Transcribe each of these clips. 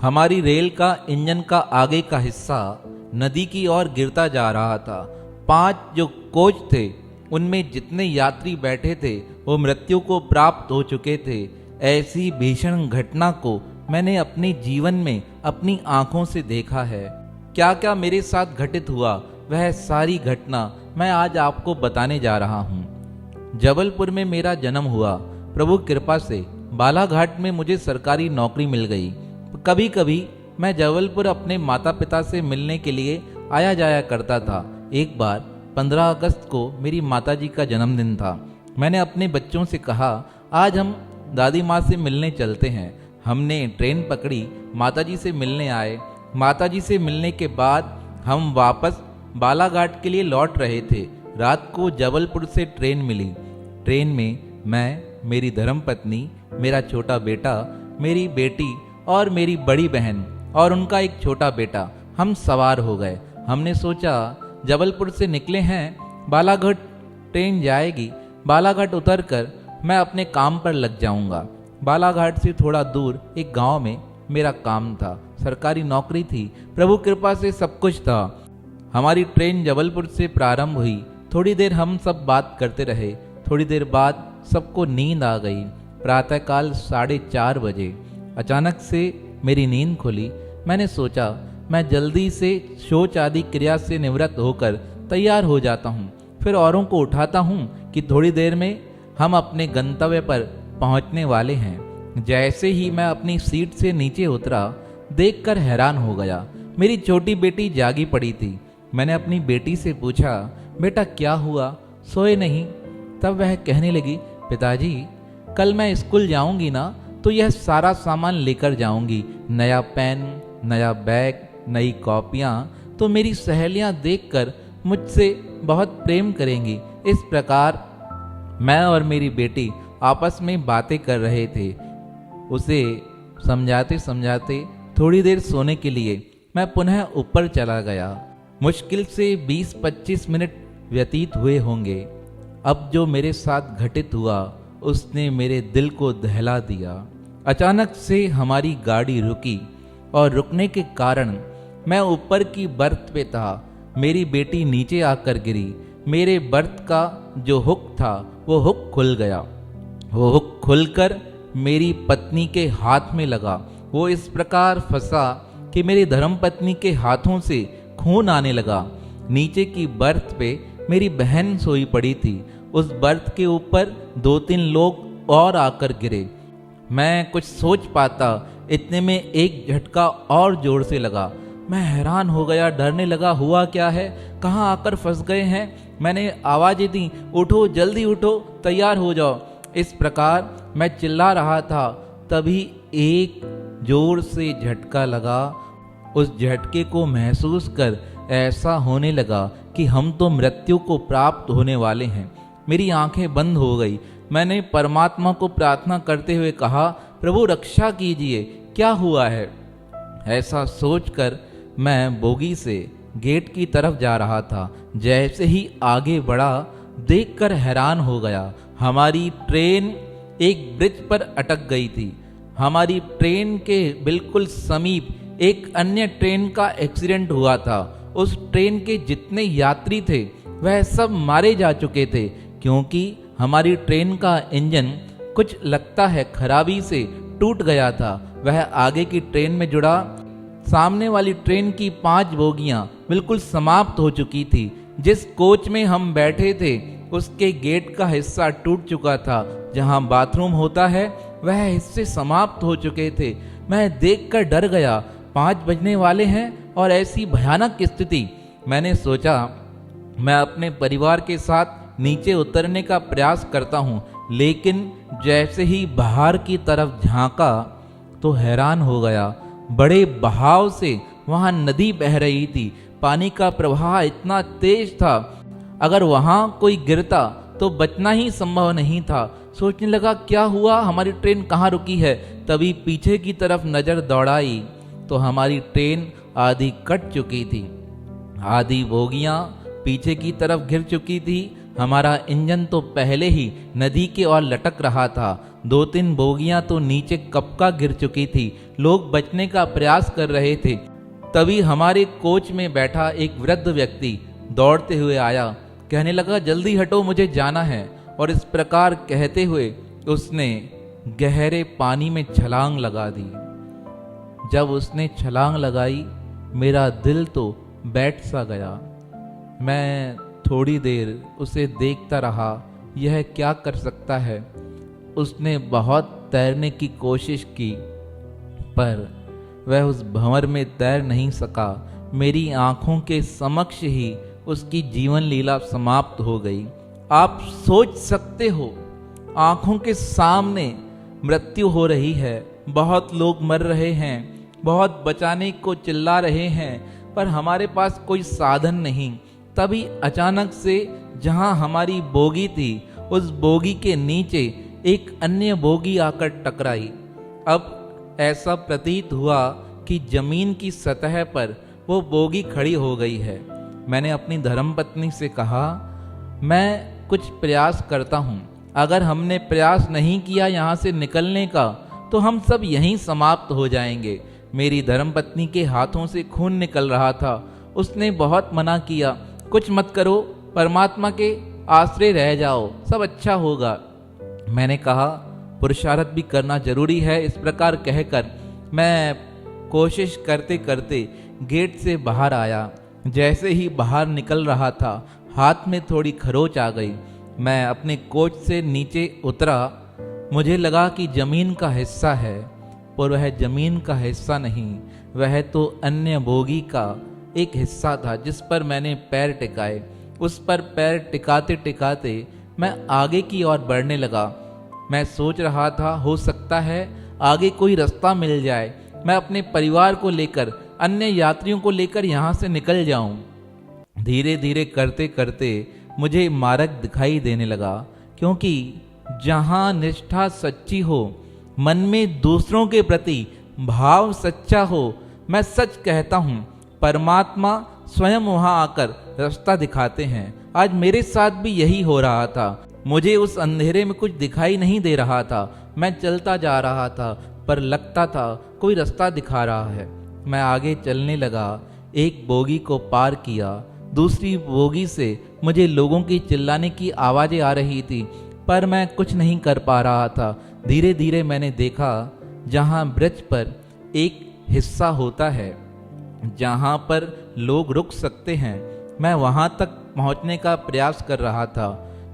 हमारी रेल का इंजन का आगे का हिस्सा नदी की ओर गिरता जा रहा था। 5 जो कोच थे उनमें जितने यात्री बैठे थे वो मृत्यु को प्राप्त हो चुके थे। ऐसी भीषण घटना को मैंने अपने जीवन में अपनी आंखों से देखा है। क्या क्या मेरे साथ घटित हुआ वह सारी घटना मैं आज आपको बताने जा रहा हूँ। जबलपुर में मेरा जन्म हुआ। प्रभु कृपा से बालाघाट में मुझे सरकारी नौकरी मिल गई। कभी कभी मैं जबलपुर अपने माता पिता से मिलने के लिए आया जाया करता था। एक बार 15 अगस्त को मेरी माताजी का जन्मदिन था। मैंने अपने बच्चों से कहा, आज हम दादी माँ से मिलने चलते हैं। हमने ट्रेन पकड़ी, माताजी से मिलने आए। माताजी से मिलने के बाद हम वापस बालाघाट के लिए लौट रहे थे। रात को जबलपुर से ट्रेन मिली। ट्रेन में मैं, मेरी धर्मपत्नी, मेरा छोटा बेटा, मेरी बेटी और मेरी बड़ी बहन और उनका एक छोटा बेटा हम सवार हो गए। हमने सोचा जबलपुर से निकले हैं, बालाघाट ट्रेन जाएगी, बालाघाट उतरकर मैं अपने काम पर लग जाऊंगा। बालाघाट से थोड़ा दूर एक गांव में मेरा काम था, सरकारी नौकरी थी। प्रभु कृपा से सब कुछ था। हमारी ट्रेन जबलपुर से प्रारंभ हुई। थोड़ी देर हम सब बात करते रहे। थोड़ी देर बाद सबको नींद आ गई। प्रातःकाल 4:30 बजे अचानक से मेरी नींद खुली। मैंने सोचा मैं जल्दी से शौच आदि क्रिया से निवृत्त होकर तैयार हो जाता हूँ, फिर औरों को उठाता हूँ कि थोड़ी देर में हम अपने गंतव्य पर पहुँचने वाले हैं। जैसे ही मैं अपनी सीट से नीचे उतरा, देखकर हैरान हो गया। मेरी छोटी बेटी जागी पड़ी थी। मैंने अपनी बेटी से पूछा, बेटा क्या हुआ, सोए नहीं? तब वह कहने लगी, पिताजी कल मैं स्कूल जाऊंगी ना तो यह सारा सामान लेकर जाऊंगी, नया पेन, नया बैग, नई कॉपियाँ, तो मेरी सहेलियाँ देखकर मुझसे बहुत प्रेम करेंगी। इस प्रकार मैं और मेरी बेटी आपस में बातें कर रहे थे। उसे समझाते समझाते थोड़ी देर सोने के लिए मैं पुनः ऊपर चला गया। मुश्किल से 20-25 मिनट व्यतीत हुए होंगे। अब जो मेरे साथ घटित हुआ उसने मेरे दिल को दहला दिया। अचानक से हमारी गाड़ी रुकी और रुकने के कारण मैं ऊपर की बर्थ पे था। मेरी बेटी नीचे आकर गिरी। मेरे बर्थ का जो हुक था वो हुक खुल गया। वो हुक खुलकर मेरी पत्नी के हाथ में लगा। वो इस प्रकार फंसा कि मेरी धर्मपत्नी के हाथों से खून आने लगा। नीचे की बर्थ पे मेरी बहन सोई पड़ी थी। उस बर्थ के ऊपर 2-3 लोग और आकर गिरे। मैं कुछ सोच पाता इतने में एक झटका और जोर से लगा। मैं हैरान हो गया, डरने लगा, हुआ क्या है, कहाँ आकर फंस गए हैं। मैंने आवाज़ें दी, उठो जल्दी उठो, तैयार हो जाओ। इस प्रकार मैं चिल्ला रहा था, तभी एक जोर से झटका लगा। उस झटके को महसूस कर ऐसा होने लगा कि हम तो मृत्यु को प्राप्त होने वाले हैं। मेरी आंखें बंद हो गई। मैंने परमात्मा को प्रार्थना करते हुए कहा, प्रभु रक्षा कीजिए, क्या हुआ है? ऐसा सोचकर मैं बोगी से गेट की तरफ जा रहा था। जैसे ही आगे बढ़ा, देखकर हैरान हो गया। हमारी ट्रेन एक ब्रिज पर अटक गई थी। हमारी ट्रेन के बिल्कुल समीप एक अन्य ट्रेन का एक्सीडेंट हुआ था। उस ट्रेन के जितने यात्री थे वह सब मारे जा चुके थे, क्योंकि हमारी ट्रेन का इंजन कुछ लगता है खराबी से टूट गया था। वह आगे की ट्रेन में जुड़ा। सामने वाली ट्रेन की 5 बोगियां बिल्कुल समाप्त हो चुकी थी। जिस कोच में हम बैठे थे उसके गेट का हिस्सा टूट चुका था। जहां बाथरूम होता है वह हिस्से समाप्त हो चुके थे। मैं देखकर डर गया। 5 बजने वाले हैं और ऐसी भयानक स्थिति। मैंने सोचा मैं अपने परिवार के साथ नीचे उतरने का प्रयास करता हूँ, लेकिन जैसे ही बाहर की तरफ झांका तो हैरान हो गया। बड़े बहाव से वहाँ नदी बह रही थी। पानी का प्रवाह इतना तेज था, अगर वहाँ कोई गिरता तो बचना ही संभव नहीं था। सोचने लगा क्या हुआ, हमारी ट्रेन कहाँ रुकी है। तभी पीछे की तरफ नज़र दौड़ाई तो हमारी ट्रेन आधी कट चुकी थी। आधी बोगियां पीछे की तरफ गिर चुकी थी। हमारा इंजन तो पहले ही नदी के ओर लटक रहा था। 2-3 बोगियां तो नीचे कब का गिर चुकी थी। लोग बचने का प्रयास कर रहे थे। तभी हमारे कोच में बैठा एक वृद्ध व्यक्ति दौड़ते हुए आया, कहने लगा, जल्दी हटो, मुझे जाना है। और इस प्रकार कहते हुए उसने गहरे पानी में छलांग लगा दी। जब उसने छलांग लगाई, मेरा दिल तो बैठ सा गया। मैं थोड़ी देर उसे देखता रहा, यह क्या कर सकता है। उसने बहुत तैरने की कोशिश की, पर वह उस भंवर में तैर नहीं सका। मेरी आंखों के समक्ष ही उसकी जीवन लीला समाप्त हो गई। आप सोच सकते हो, आंखों के सामने मृत्यु हो रही है, बहुत लोग मर रहे हैं, बहुत बचाने को चिल्ला रहे हैं, पर हमारे पास कोई साधन नहीं। तभी अचानक से जहां हमारी बोगी थी, उस बोगी के नीचे एक अन्य बोगी आकर टकराई। अब ऐसा प्रतीत हुआ कि जमीन की सतह पर वो बोगी खड़ी हो गई है। मैंने अपनी धर्मपत्नी से कहा, मैं कुछ प्रयास करता हूँ, अगर हमने प्रयास नहीं किया यहाँ से निकलने का तो हम सब यहीं समाप्त हो जाएंगे। मेरी धर्मपत्नी के हाथों से खून निकल रहा था। उसने बहुत मना किया, कुछ मत करो, परमात्मा के आश्रय रह जाओ, सब अच्छा होगा। मैंने कहा, पुरुषार्थ भी करना जरूरी है। इस प्रकार कहकर मैं कोशिश करते करते गेट से बाहर आया। जैसे ही बाहर निकल रहा था, हाथ में थोड़ी खरोच आ गई। मैं अपने कोच से नीचे उतरा। मुझे लगा कि जमीन का हिस्सा है, पर वह जमीन का हिस्सा नहीं, वह तो अन्य बोगी का एक हिस्सा था जिस पर मैंने पैर टिकाए। उस पर पैर टिकाते टिकाते मैं आगे की ओर बढ़ने लगा। मैं सोच रहा था, हो सकता है आगे कोई रास्ता मिल जाए, मैं अपने परिवार को लेकर, अन्य यात्रियों को लेकर यहाँ से निकल जाऊं। धीरे धीरे करते करते मुझे मार्ग दिखाई देने लगा, क्योंकि जहाँ निष्ठा सच्ची हो, मन में दूसरों के प्रति भाव सच्चा हो, मैं सच कहता हूँ, परमात्मा स्वयं वहाँ आकर रास्ता दिखाते हैं। आज मेरे साथ भी यही हो रहा था। मुझे उस अंधेरे में कुछ दिखाई नहीं दे रहा था। मैं चलता जा रहा था, पर लगता था कोई रास्ता दिखा रहा है। मैं आगे चलने लगा। एक बोगी को पार किया। दूसरी बोगी से मुझे लोगों की चिल्लाने की आवाज़ें आ रही थी, पर मैं कुछ नहीं कर पा रहा था। धीरे धीरे मैंने देखा, जहाँ ब्रिज पर एक हिस्सा होता है जहाँ पर लोग रुक सकते हैं, मैं वहाँ तक पहुँचने का प्रयास कर रहा था।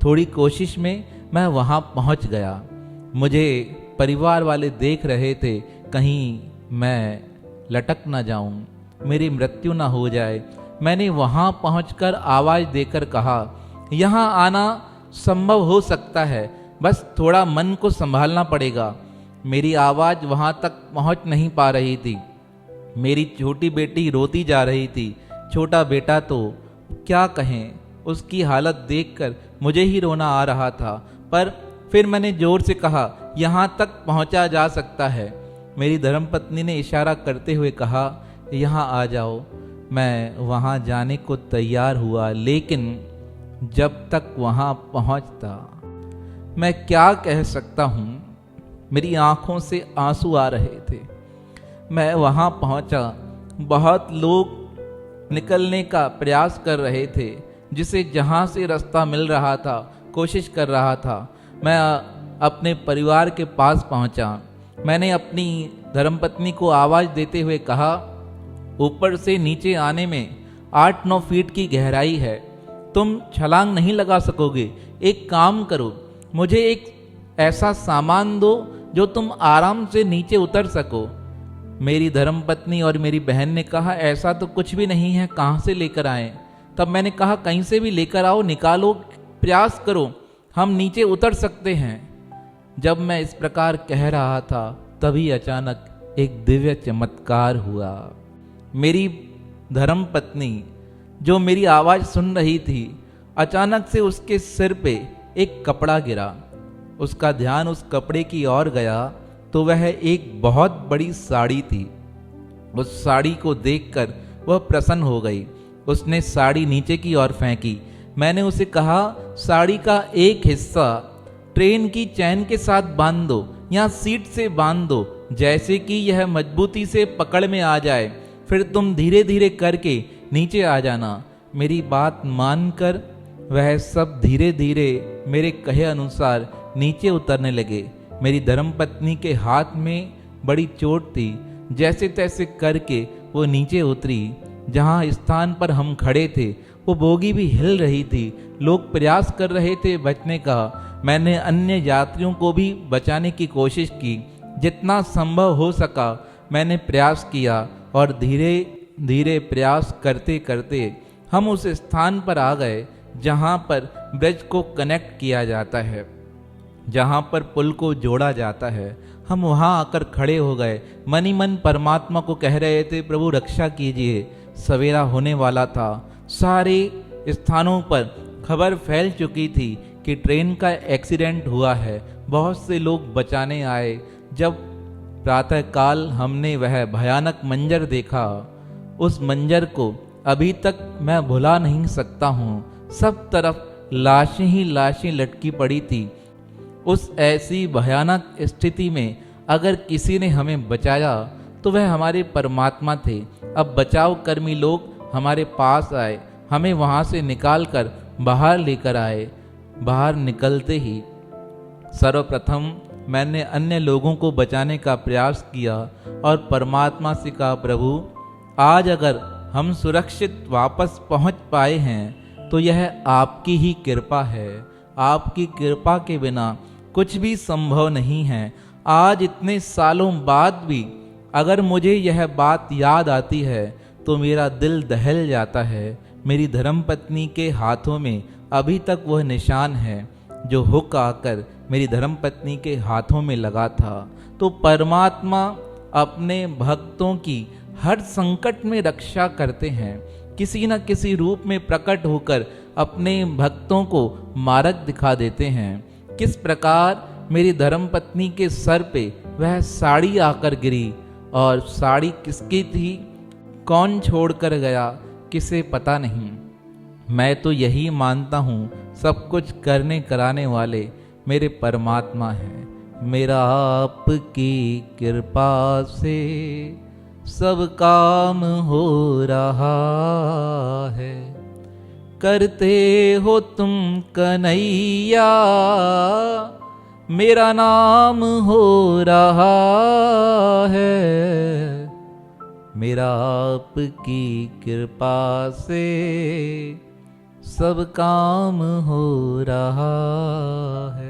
थोड़ी कोशिश में मैं वहाँ पहुँच गया। मुझे परिवार वाले देख रहे थे, कहीं मैं लटक ना जाऊं, मेरी मृत्यु ना हो जाए। मैंने वहां पहुंचकर आवाज देकर कहा, यहां आना संभव हो सकता है, बस थोड़ा मन को संभालना पड़ेगा। मेरी आवाज वहां तक पहुंच नहीं पा रही थी। मेरी छोटी बेटी रोती जा रही थी। छोटा बेटा तो क्या कहें, उसकी हालत देखकर मुझे ही रोना आ रहा था। पर फिर मैंने जोर से कहा, यहाँ तक पहुँचा जा सकता है। मेरी धर्मपत्नी ने इशारा करते हुए कहा, यहाँ आ जाओ। मैं वहाँ जाने को तैयार हुआ, लेकिन जब तक वहाँ पहुँचता, मैं क्या कह सकता हूँ, मेरी आँखों से आंसू आ रहे थे। मैं वहाँ पहुँचा। बहुत लोग निकलने का प्रयास कर रहे थे, जिसे जहाँ से रास्ता मिल रहा था कोशिश कर रहा था। मैं अपने परिवार के पास पहुँचा। मैंने अपनी धर्मपत्नी को आवाज़ देते हुए कहा, ऊपर से नीचे आने में 8-9 फीट की गहराई है, तुम छलांग नहीं लगा सकोगे। एक काम करो, मुझे एक ऐसा सामान दो जो तुम आराम से नीचे उतर सको। मेरी धर्मपत्नी और मेरी बहन ने कहा, ऐसा तो कुछ भी नहीं है, कहाँ से लेकर आए। तब मैंने कहा, कहीं से भी लेकर आओ, निकालो, प्रयास करो, हम नीचे उतर सकते हैं। जब मैं इस प्रकार कह रहा था, तभी अचानक एक दिव्य चमत्कार हुआ। मेरी धर्मपत्नी जो मेरी आवाज़ सुन रही थी, अचानक से उसके सिर पे एक कपड़ा गिरा। उसका ध्यान उस कपड़े की ओर गया तो वह एक बहुत बड़ी साड़ी थी। उस साड़ी को देखकर वह प्रसन्न हो गई। उसने साड़ी नीचे की ओर फेंकी। मैंने उसे कहा, साड़ी का एक हिस्सा ट्रेन की चैन के साथ बांध दो या सीट से बांध दो, जैसे कि यह मजबूती से पकड़ में आ जाए, फिर तुम धीरे धीरे करके नीचे आ जाना। मेरी बात मानकर वह सब धीरे धीरे मेरे कहे अनुसार नीचे उतरने लगे। मेरी धर्मपत्नी के हाथ में बड़ी चोट थी, जैसे तैसे करके वो नीचे उतरी। जहाँ स्थान पर हम खड़े थे वो बोगी भी हिल रही थी। लोग प्रयास कर रहे थे बचने का। मैंने अन्य यात्रियों को भी बचाने की कोशिश की, जितना संभव हो सका मैंने प्रयास किया, और धीरे धीरे प्रयास करते करते हम उस स्थान पर आ गए जहाँ पर ब्रिज को कनेक्ट किया जाता है, जहाँ पर पुल को जोड़ा जाता है। हम वहाँ आकर खड़े हो गए, मन ही मन परमात्मा को कह रहे थे, प्रभु रक्षा कीजिए। सवेरा होने वाला था। सारे स्थानों पर खबर फैल चुकी थी कि ट्रेन का एक्सीडेंट हुआ है। बहुत से लोग बचाने आए। जब प्रातःकाल हमने वह भयानक मंजर देखा, उस मंजर को अभी तक मैं भुला नहीं सकता हूँ। सब तरफ लाशें ही लाशें लटकी पड़ी थी। उस ऐसी भयानक स्थिति में अगर किसी ने हमें बचाया तो वह हमारे परमात्मा थे। अब बचाव कर्मी लोग हमारे पास आए, हमें वहाँ से निकाल कर बाहर लेकर आए। बाहर निकलते ही सर्वप्रथम मैंने अन्य लोगों को बचाने का प्रयास किया और परमात्मा से कहा, प्रभु आज अगर हम सुरक्षित वापस पहुंच पाए हैं तो यह आपकी ही कृपा है। आपकी कृपा के बिना कुछ भी संभव नहीं है। आज इतने सालों बाद भी अगर मुझे यह बात याद आती है तो मेरा दिल दहल जाता है। मेरी धर्मपत्नी के हाथों में अभी तक वह निशान है जो हुक आकर मेरी धर्मपत्नी के हाथों में लगा था। तो परमात्मा अपने भक्तों की हर संकट में रक्षा करते हैं। किसी न किसी रूप में प्रकट होकर अपने भक्तों को मार्ग दिखा देते हैं। किस प्रकार मेरी धर्मपत्नी के सर पे वह साड़ी आकर गिरी, और साड़ी किसकी थी, कौन छोड़कर गया, किसे पता नहीं। मैं तो यही मानता हूँ सब कुछ करने कराने वाले मेरे परमात्मा हैं। मेरा आपकी कृपा से सब काम हो रहा है। करते हो तुम कन्हैया, मेरा नाम हो रहा है। मेरा आपकी कृपा से सब काम हो रहा है।